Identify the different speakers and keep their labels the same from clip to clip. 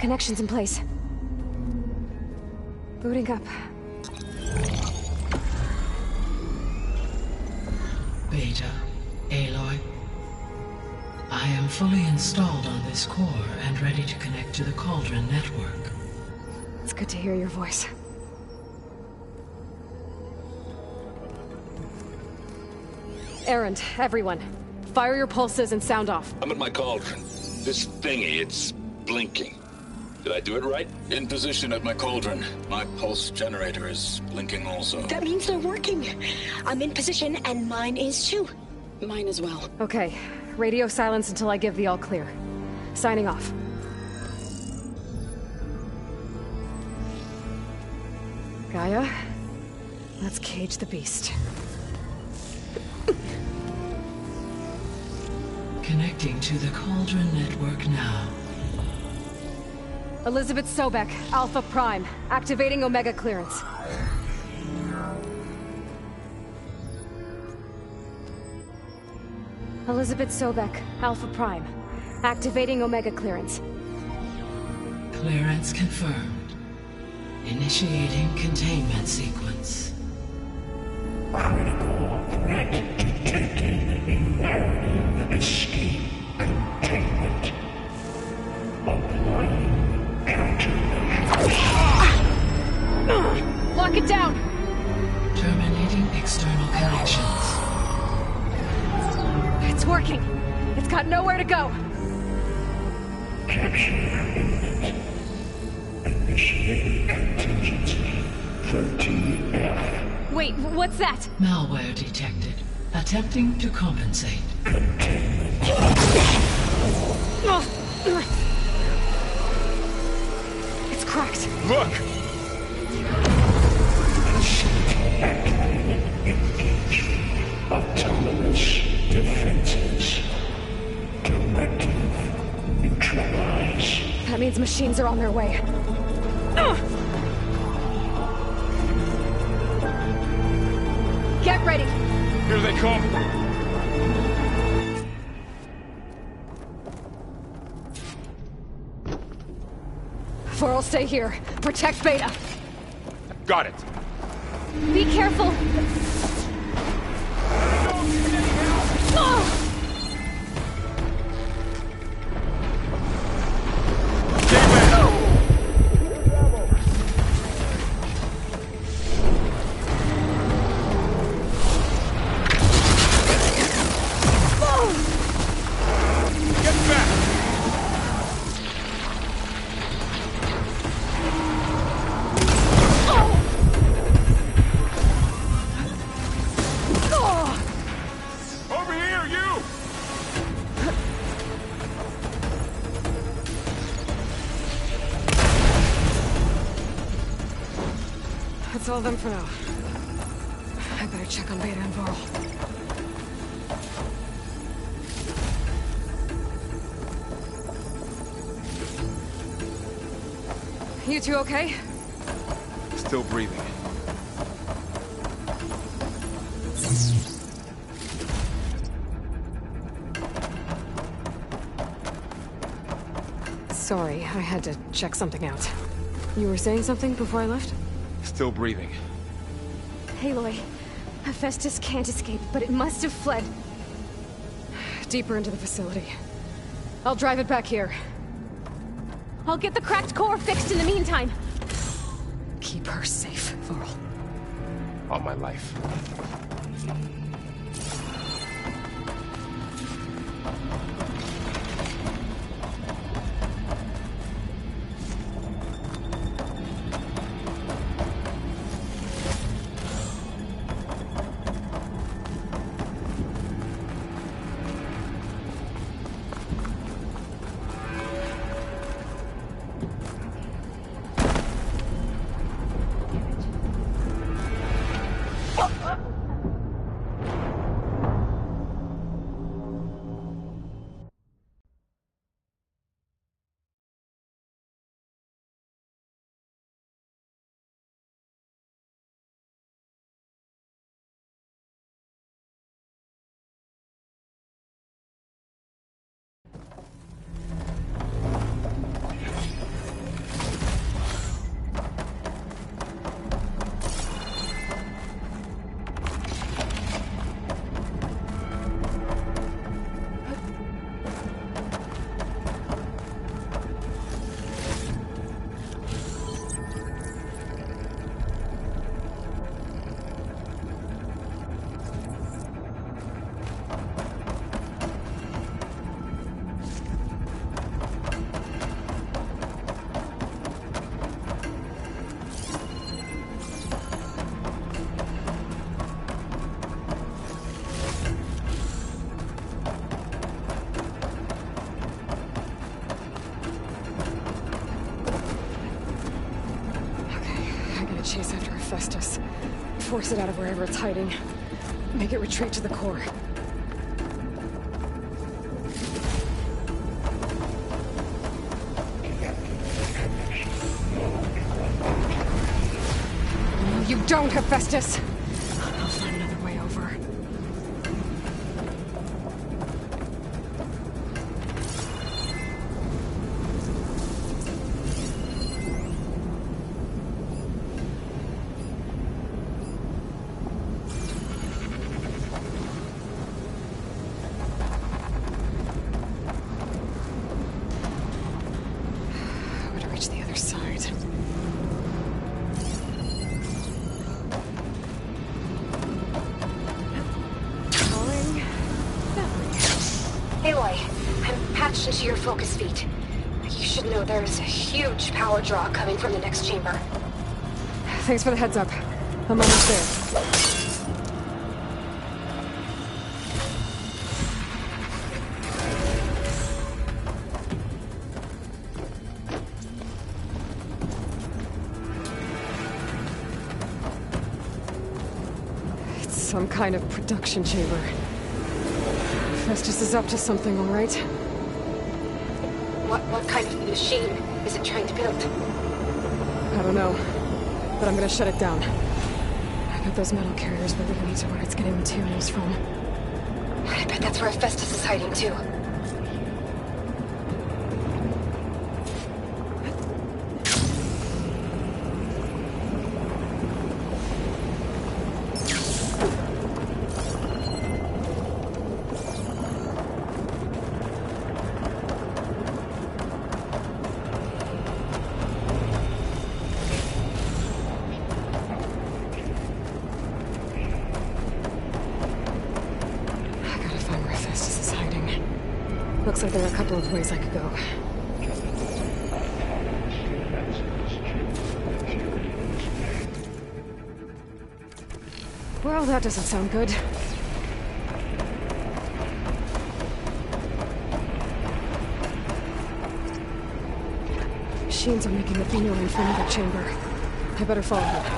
Speaker 1: Connection's in place. Booting up.
Speaker 2: Beta, Aloy. I am fully installed on this core and ready to connect to the Cauldron network.
Speaker 1: It's good to hear your voice. Errand, everyone. Fire your pulses and sound off.
Speaker 3: I'm at my cauldron. This thingy, it's blinking. Did I do it right? In position at my cauldron. My pulse generator is blinking also.
Speaker 4: That means they're working. I'm in position and mine is too.
Speaker 5: Mine as well.
Speaker 1: Okay. Radio silence until I give the all clear. Signing off. Gaia, let's cage the beast.
Speaker 2: Connecting to the Cauldron network now.
Speaker 1: Elizabeth Sobek, Alpha Prime, activating Omega clearance. Elizabeth Sobek, Alpha Prime, activating Omega clearance.
Speaker 2: Clearance confirmed. Initiating containment sequence.
Speaker 6: Critical threat detected in narrative escape containment. Applying countermeasures.
Speaker 1: Lock it down!
Speaker 2: Terminating external connections.
Speaker 1: It's working. It's got nowhere to go.
Speaker 6: Capture imminent. Initiating contingency 13F.
Speaker 1: Wait, what's that?
Speaker 2: Malware detected. Attempting to compensate.
Speaker 6: Containment.
Speaker 1: It's cracked.
Speaker 3: Look!
Speaker 6: Activating engagement. Autonomous defenses. Directive neutralize.
Speaker 1: That means machines are on their way. Get ready!
Speaker 3: Here they come!
Speaker 1: For'll stay here. Protect Beta.
Speaker 3: Got it!
Speaker 1: Be careful! Oh! That's all of them for now. I better check on Beta and Varl. You two okay?
Speaker 3: Still breathing.
Speaker 1: Sorry, I had to check something out. You were saying something before I left?
Speaker 3: Still breathing.
Speaker 1: Aloy, Hephaestus can't escape, but it must have fled. Deeper into the facility. I'll drive it back here. I'll get the cracked core fixed in the meantime. Keep her safe, Varl.
Speaker 3: On my life.
Speaker 1: chase after Hephaestus. Force it out of wherever it's hiding. Make it retreat to the core. No, you don't, Hephaestus! I'll find another way over.
Speaker 4: Into your focus feed. You should know there's a huge power draw coming from the next chamber.
Speaker 1: Thanks for the heads up. I'm almost there. It's some kind of production chamber. Festus is up to something, all right?
Speaker 4: What kind of machine is it trying to build?
Speaker 1: I don't know, but I'm gonna shut it down. I bet those metal carriers were leading me to where it's getting materials from.
Speaker 4: I bet that's where Festus is hiding too.
Speaker 1: Looks like there are a couple of ways I could go. Well, that doesn't sound good. Machines are making a beeline for another chamber. I better follow them.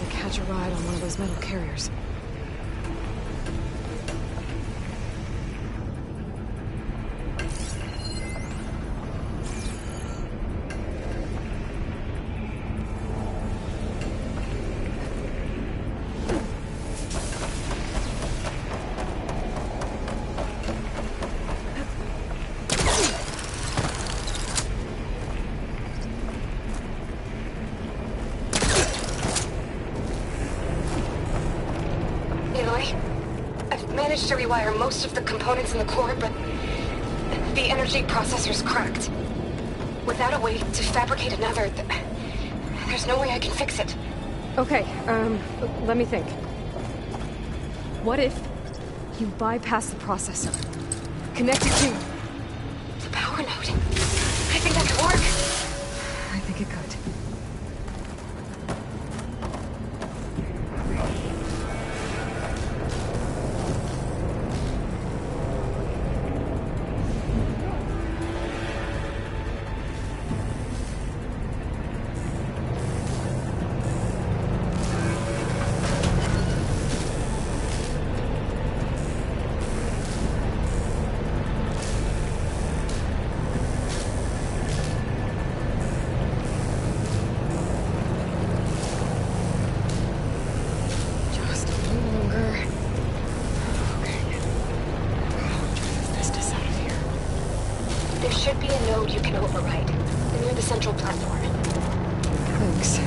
Speaker 1: Catch a ride on one of those metal carriers.
Speaker 4: To rewire most of the components in the core, but the energy processor's cracked. Without a way to fabricate another, there's no way I can fix it.
Speaker 1: Okay, let me think. What if you bypass the processor? Connect it to
Speaker 4: the power node? I think that could work.
Speaker 1: I think it could.
Speaker 4: should be a node you can override, near the central platform.
Speaker 1: Thanks.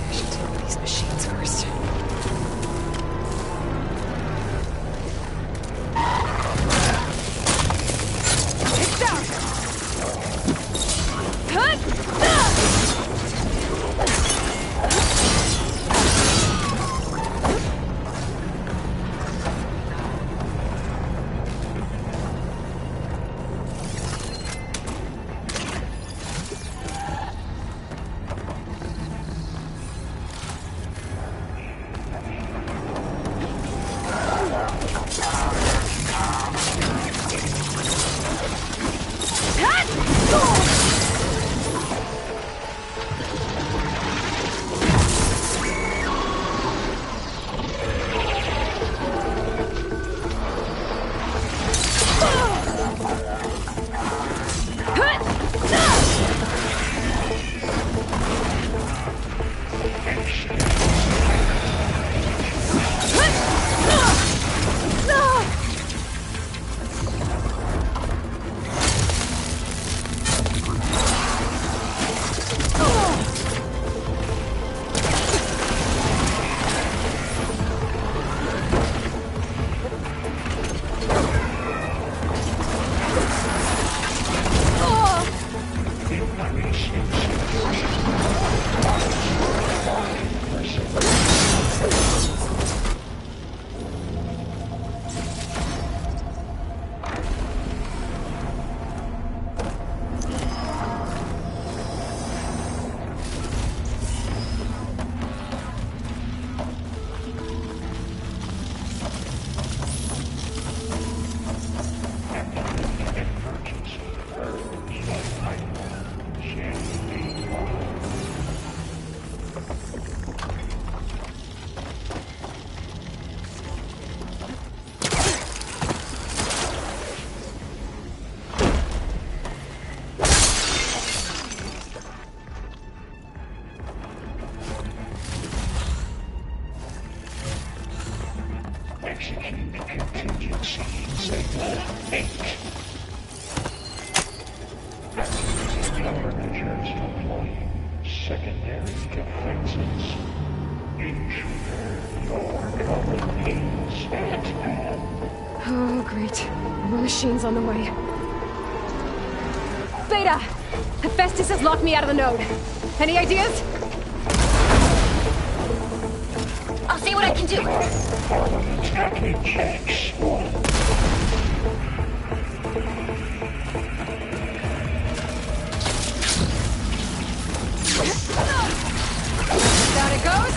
Speaker 1: I should deal with these machines first. It's down! Cut!
Speaker 6: defenses. Intruder, your coming is at hand.
Speaker 1: Oh, great. More machines on the way. Beta! Hephaestus has locked me out of the node. Any ideas?
Speaker 4: I'll see what I can do.
Speaker 6: Attacking X1.
Speaker 1: Down it goes.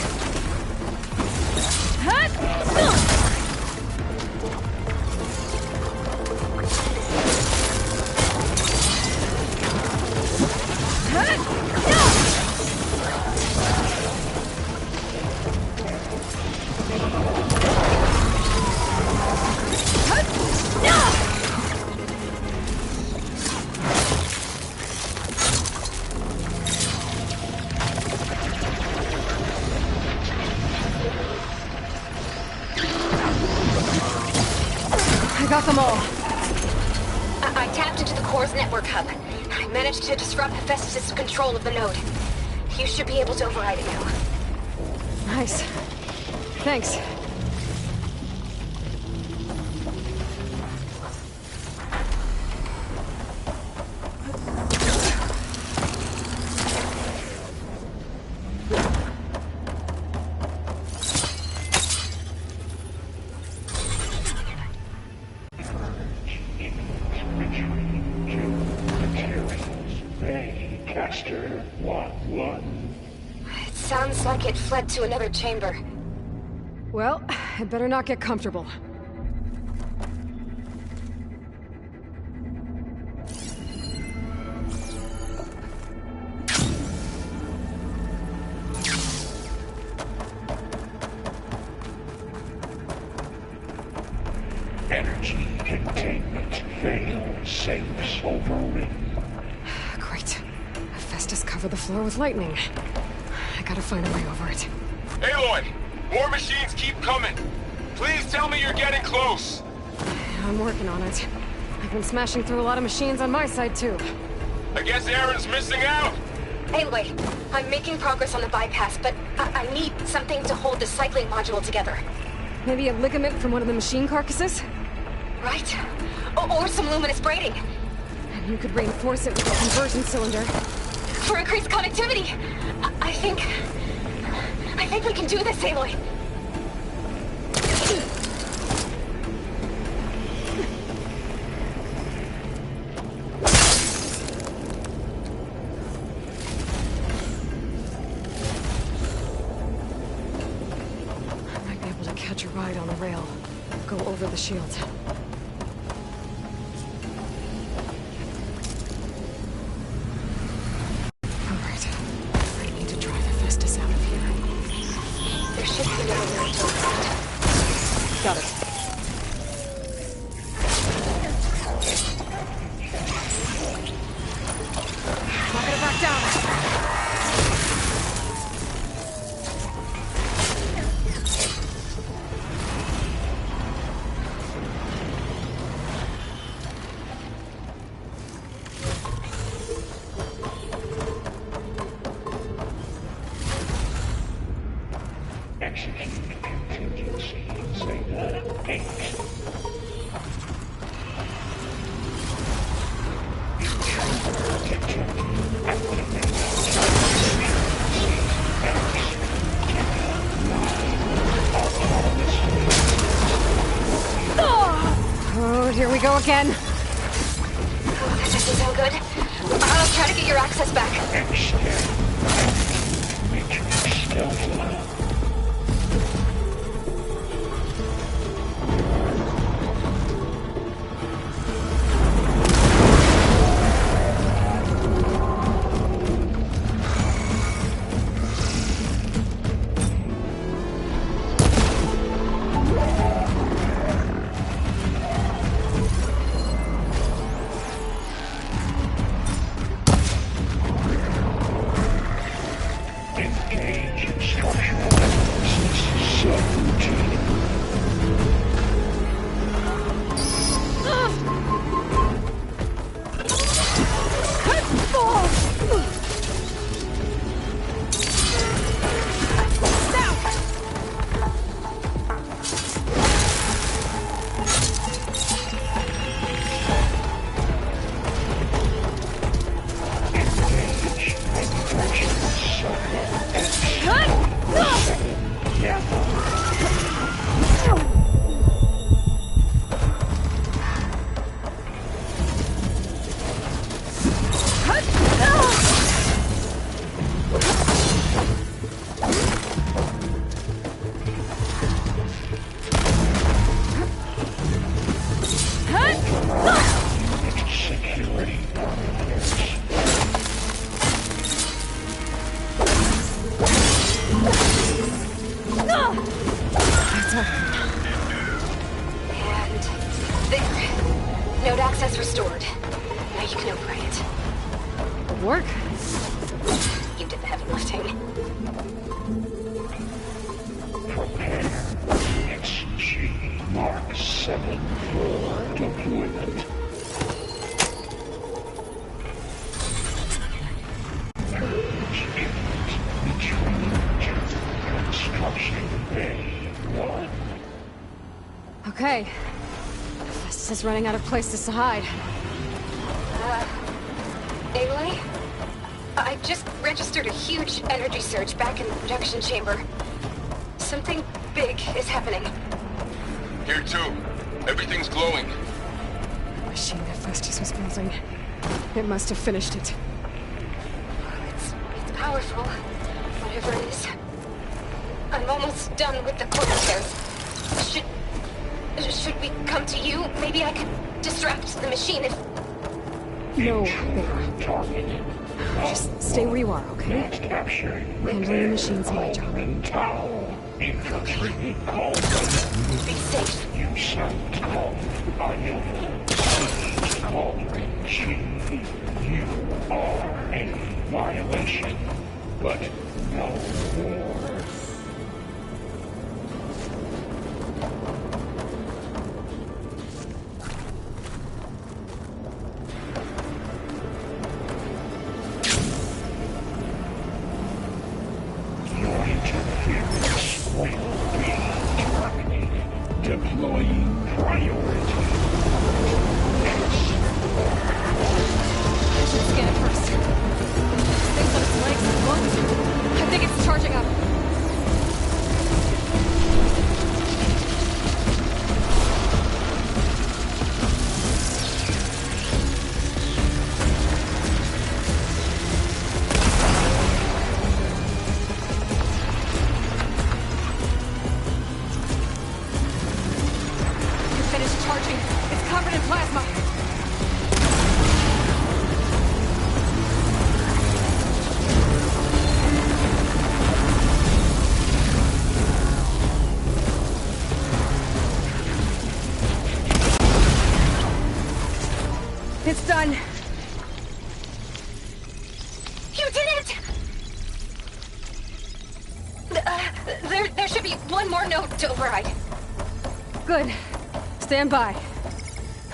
Speaker 1: Got them all.
Speaker 4: I tapped into the core's network hub. I managed to disrupt Hephaestus' control of the node. You should be able to override it now.
Speaker 1: Nice. Thanks.
Speaker 6: Caster 1-1.
Speaker 4: It sounds like it fled to another chamber.
Speaker 1: Well, I better not get comfortable.
Speaker 6: Energy containment failed. Safes overridden.
Speaker 1: Great. Hephaestus covered the floor with lightning. I gotta find a way over it.
Speaker 5: Aloy! More machines keep coming! Please tell me you're getting close!
Speaker 1: I'm working on it. I've been smashing through a lot of machines on my side, too.
Speaker 5: I guess Aaron's missing out!
Speaker 4: Anyway, I'm making progress on the bypass, but I need something to hold the cycling module together.
Speaker 1: Maybe a ligament from one of the machine carcasses?
Speaker 4: Right? Or some luminous braiding.
Speaker 1: And you could reinforce it with a conversion cylinder.
Speaker 4: For increased connectivity! I think we can do this, Aloy.
Speaker 1: I might be able to catch a ride on a rail. Go over the shield. Alright. I need to drive Hephaestus out of here.
Speaker 4: There should be another way to around.
Speaker 1: Got it. Not gonna back down.
Speaker 6: Execute contingency. Zeta 8.
Speaker 1: Oh, here we go again.
Speaker 4: This doesn't sound good. I'll try to get your access back.
Speaker 6: Matrix stealth lab. Engage structural
Speaker 4: code. Now you can override it.
Speaker 1: Good work.
Speaker 4: You did the heavy lifting.
Speaker 6: Prepare. XG Mark 7 for deployment. Urge imminent retreat to Construction Bay 1.
Speaker 1: Okay. Festus is running out of places to hide.
Speaker 4: Aloy? I just registered a huge energy surge back in the production chamber. Something big is happening.
Speaker 5: Here too. Everything's glowing.
Speaker 1: The machine that Festus was building. It must have finished it.
Speaker 4: It's powerful. Whatever it is. I'm almost done with the core repairs. Should we come to you? Maybe I could distract the machine if...
Speaker 1: No,
Speaker 6: Intruder
Speaker 1: Bader.
Speaker 6: targeted.
Speaker 1: Just stay where you are, okay?
Speaker 6: Not captured.
Speaker 1: Handling the machine's my job.
Speaker 6: Cauldron Tower. Infiltrated Cauldron.
Speaker 4: be safe.
Speaker 6: You sound called Iowa. Siege Cauldron Chief. You are a violation, but no more. Your interference will be terminated. Deploying priority.
Speaker 1: I should scan it first. Things on its legs and lungs. I think it's charging up. It finished charging. It's covered in plasma. It's done.
Speaker 4: You did it! There should be one more node to override.
Speaker 1: Good. Stand by.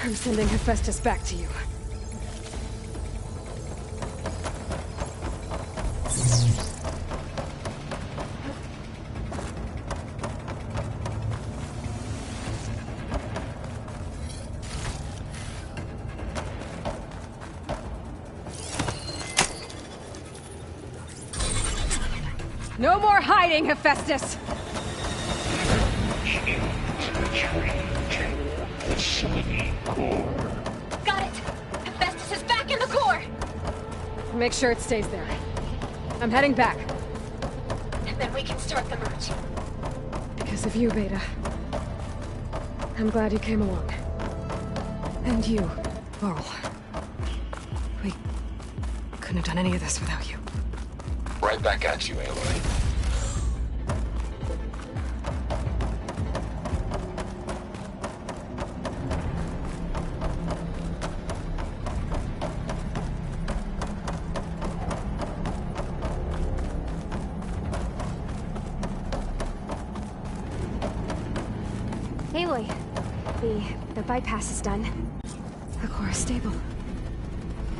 Speaker 1: I'm sending Hephaestus back to you. No more hiding, Hephaestus!
Speaker 6: Facility core.
Speaker 4: Got it! Hephaestus is back in the core!
Speaker 1: Make sure it stays there. I'm heading back.
Speaker 4: And then we can start the merge.
Speaker 1: Because of you, Beta. I'm glad you came along. And you, Laurel. We couldn't have done any of this without you.
Speaker 3: Right back at you, Aloy.
Speaker 1: Aloy, the bypass is done. The core is stable.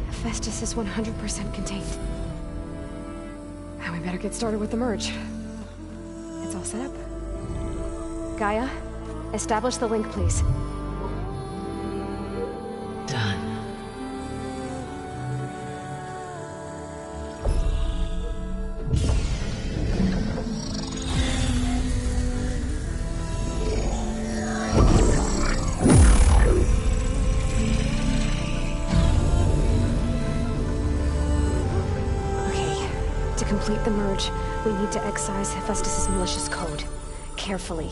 Speaker 1: Hephaestus is 100% contained. Now we better get started with the merge. It's all set up. Gaia, establish the link, please.
Speaker 2: Done.
Speaker 1: Okay, to complete the merge, we need to excise Hephaestus' malicious code. Carefully.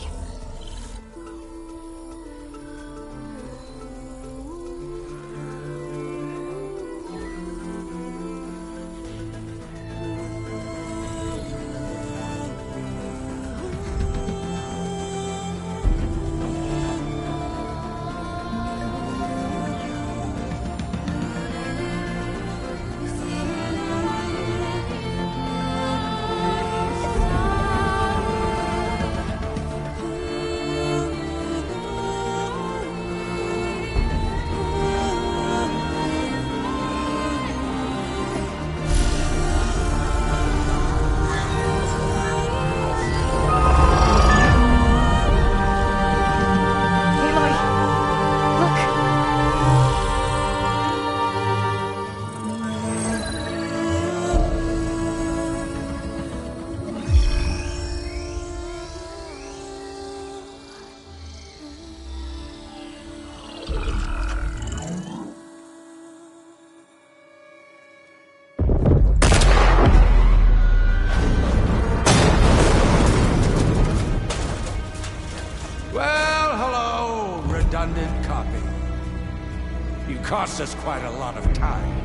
Speaker 7: cost us quite a lot of time.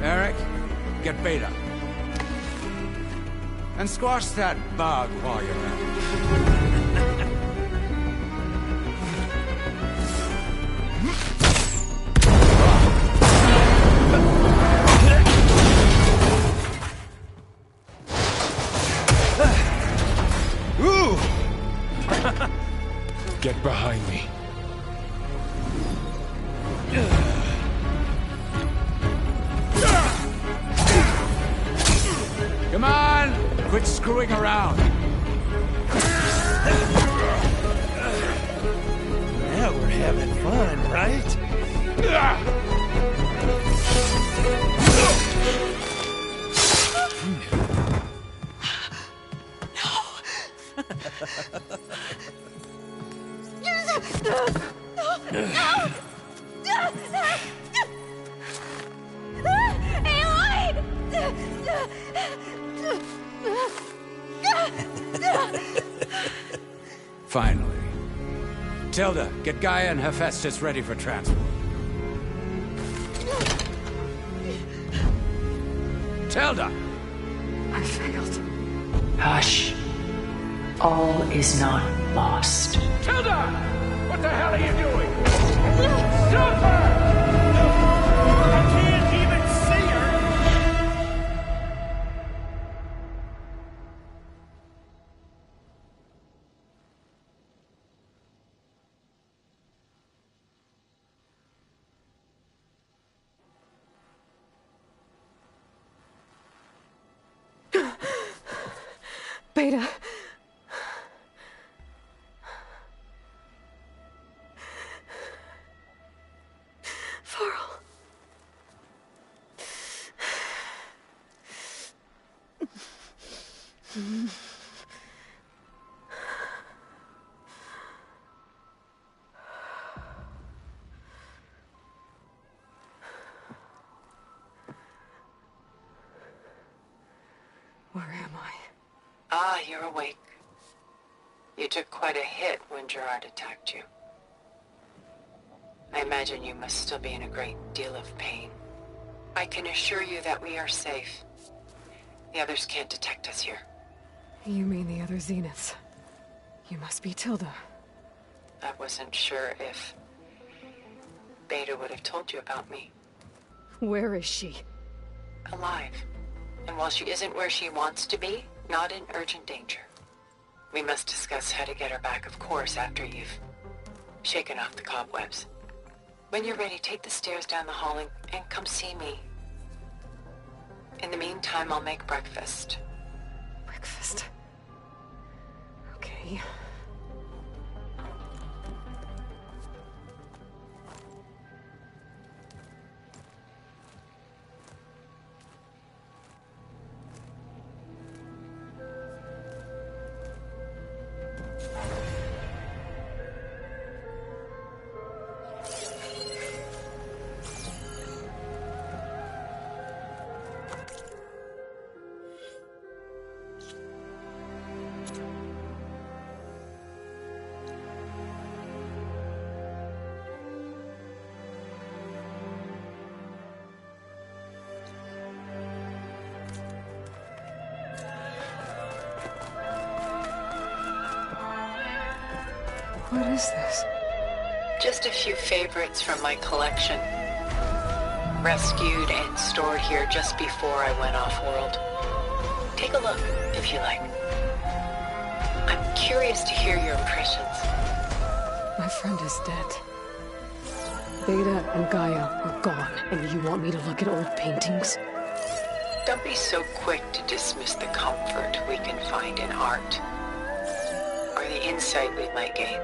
Speaker 7: Eric, get Beta. And squash that bug while you're at it.
Speaker 5: Ooh! Get behind me.
Speaker 7: Come on! Quit screwing around!
Speaker 8: Now we're having fun, right?
Speaker 7: Finally. Tilda, get Gaia and Hephaestus ready for transport. Tilda!
Speaker 1: I failed.
Speaker 2: Hush. All is not lost.
Speaker 7: Tilda! What the hell are you doing? Stop her!
Speaker 8: I can't even see her!
Speaker 1: Beta. Farrell. Where am I?
Speaker 2: Ah, you're awake. You took quite a hit when Gerard attacked you. I imagine you must still be in a great deal of pain. I can assure you that we are safe. The others can't detect us here.
Speaker 1: You mean the other Zeniths? You must be Tilda.
Speaker 2: I wasn't sure if Beta would have told you about me.
Speaker 1: Where is she?
Speaker 2: Alive. And while she isn't where she wants to be, not in urgent danger. We must discuss how to get her back, of course, after you've shaken off the cobwebs. When you're ready, take the stairs down the hall and come see me. In the meantime, I'll make breakfast.
Speaker 1: Breakfast. Okay. What is this?
Speaker 2: Just a few favorites from my collection. Rescued and stored here just before I went off-world. Take a look, if you like. I'm curious to hear your impressions.
Speaker 1: My friend is dead. Beta and Gaia are gone, and you want me to look at old paintings?
Speaker 2: Don't be so quick to dismiss the comfort we can find in art, or the insight we might gain.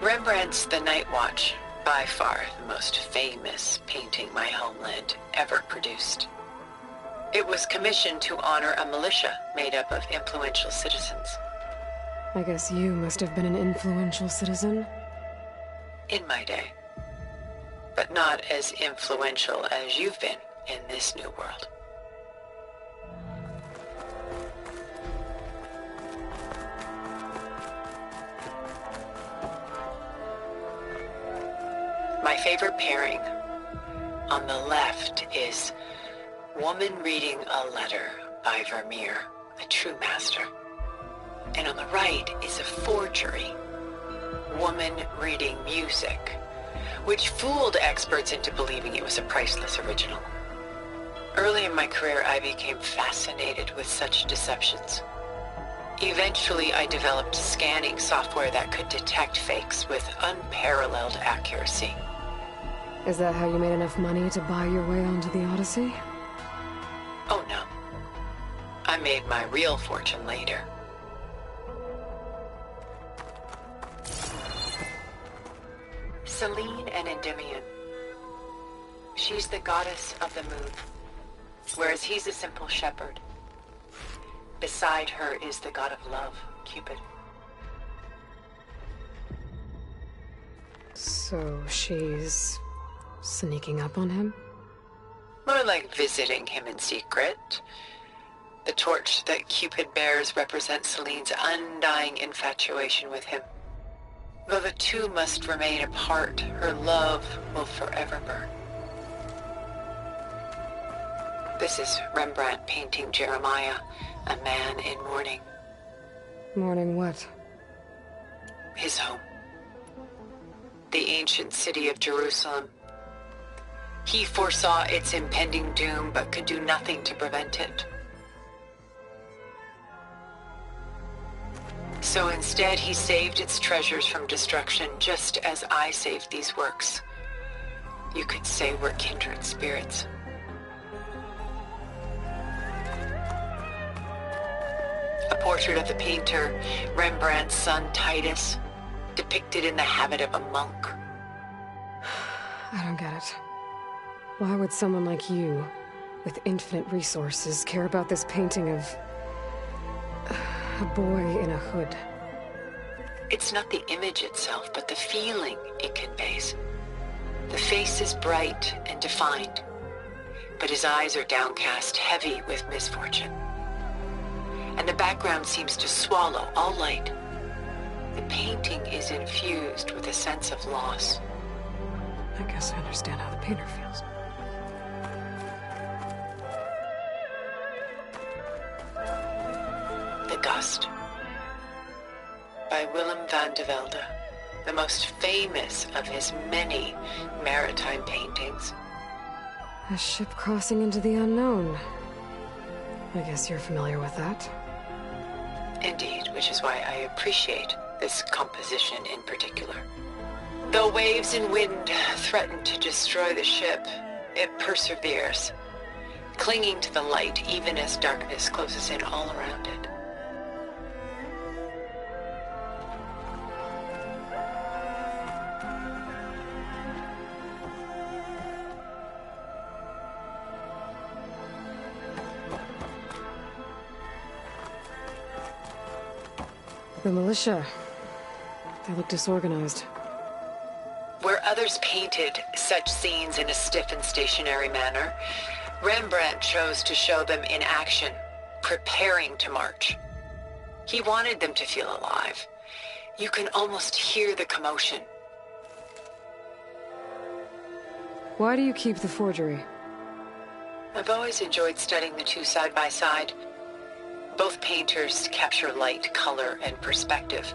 Speaker 2: Rembrandt's The Night Watch, by far the most famous painting my homeland ever produced. It was commissioned to honor a militia made up of influential citizens.
Speaker 1: I guess you must have been an influential citizen.
Speaker 2: In my day. But not as influential as you've been in this new world. My favorite pairing on the left is Woman Reading a Letter by Vermeer, a true master. And on the right is a forgery, Woman Reading Music, which fooled experts into believing it was a priceless original. Early in my career, I became fascinated with such deceptions. Eventually, I developed scanning software that could detect fakes with unparalleled accuracy.
Speaker 1: Is that how you made enough money to buy your way onto the Odyssey?
Speaker 2: Oh no. I made my real fortune later. Selene and Endymion. She's the goddess of the moon, whereas he's a simple shepherd. Beside her is the god of love, Cupid.
Speaker 1: So she's sneaking up on him?
Speaker 2: More like visiting him in secret. The torch that Cupid bears represents Selene's undying infatuation with him. Though the two must remain apart, her love will forever burn. This is Rembrandt painting Jeremiah, a man in mourning.
Speaker 1: Mourning what?
Speaker 2: His home. The ancient city of Jerusalem. He foresaw its impending doom, but could do nothing to prevent it. So instead, he saved its treasures from destruction, just as I saved these works. You could say we're kindred spirits. A portrait of the painter, Rembrandt's son Titus, depicted in the habit of a monk.
Speaker 1: I don't get it. Why would someone like you, with infinite resources, care about this painting of a boy in a hood?
Speaker 2: It's not the image itself, but the feeling it conveys. The face is bright and defined, but his eyes are downcast, heavy with misfortune. And the background seems to swallow all light. The painting is infused with a sense of loss.
Speaker 1: I guess I understand how the painter feels.
Speaker 2: The Gust by Willem van de Velde, the most famous of his many maritime paintings.
Speaker 1: A ship crossing into the unknown. I guess you're familiar with that.
Speaker 2: Indeed, which is why I appreciate this composition in particular. Though waves and wind threaten to destroy the ship, it perseveres, clinging to the light even as darkness closes in all around it.
Speaker 1: The militia. They look disorganized.
Speaker 2: Where others painted such scenes in a stiff and stationary manner, Rembrandt chose to show them in action, preparing to march. He wanted them to feel alive. You can almost hear the commotion.
Speaker 1: Why do you keep the forgery?
Speaker 2: I've always enjoyed studying the two side by side. Both painters capture light, color, and perspective.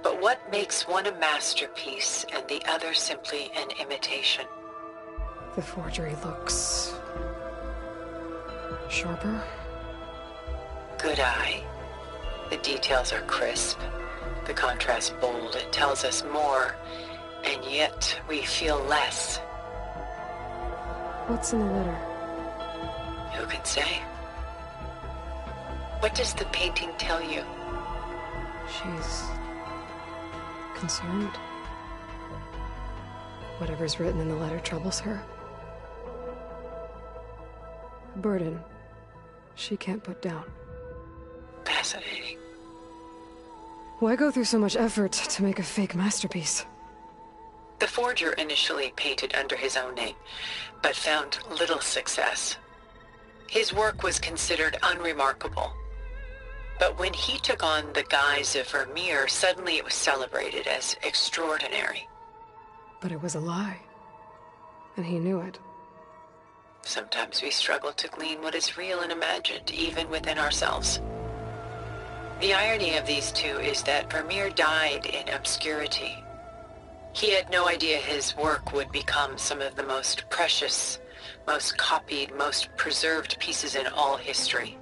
Speaker 2: But what makes one a masterpiece and the other simply an imitation?
Speaker 1: The forgery looks sharper.
Speaker 2: Good eye. The details are crisp. The contrast bold. It tells us more, and yet we feel less.
Speaker 1: What's in the letter?
Speaker 2: Who can say? What does the painting tell you?
Speaker 1: She's concerned. Whatever's written in the letter troubles her. A burden she can't put down.
Speaker 2: Fascinating.
Speaker 1: Why go through so much effort to make a fake masterpiece?
Speaker 2: The forger initially painted under his own name, but found little success. His work was considered unremarkable. But when he took on the guise of Vermeer, suddenly it was celebrated as extraordinary.
Speaker 1: But it was a lie. And he knew it.
Speaker 2: Sometimes we struggle to glean what is real and imagined, even within ourselves. The irony of these two is that Vermeer died in obscurity. He had no idea his work would become some of the most precious, most copied, most preserved pieces in all history.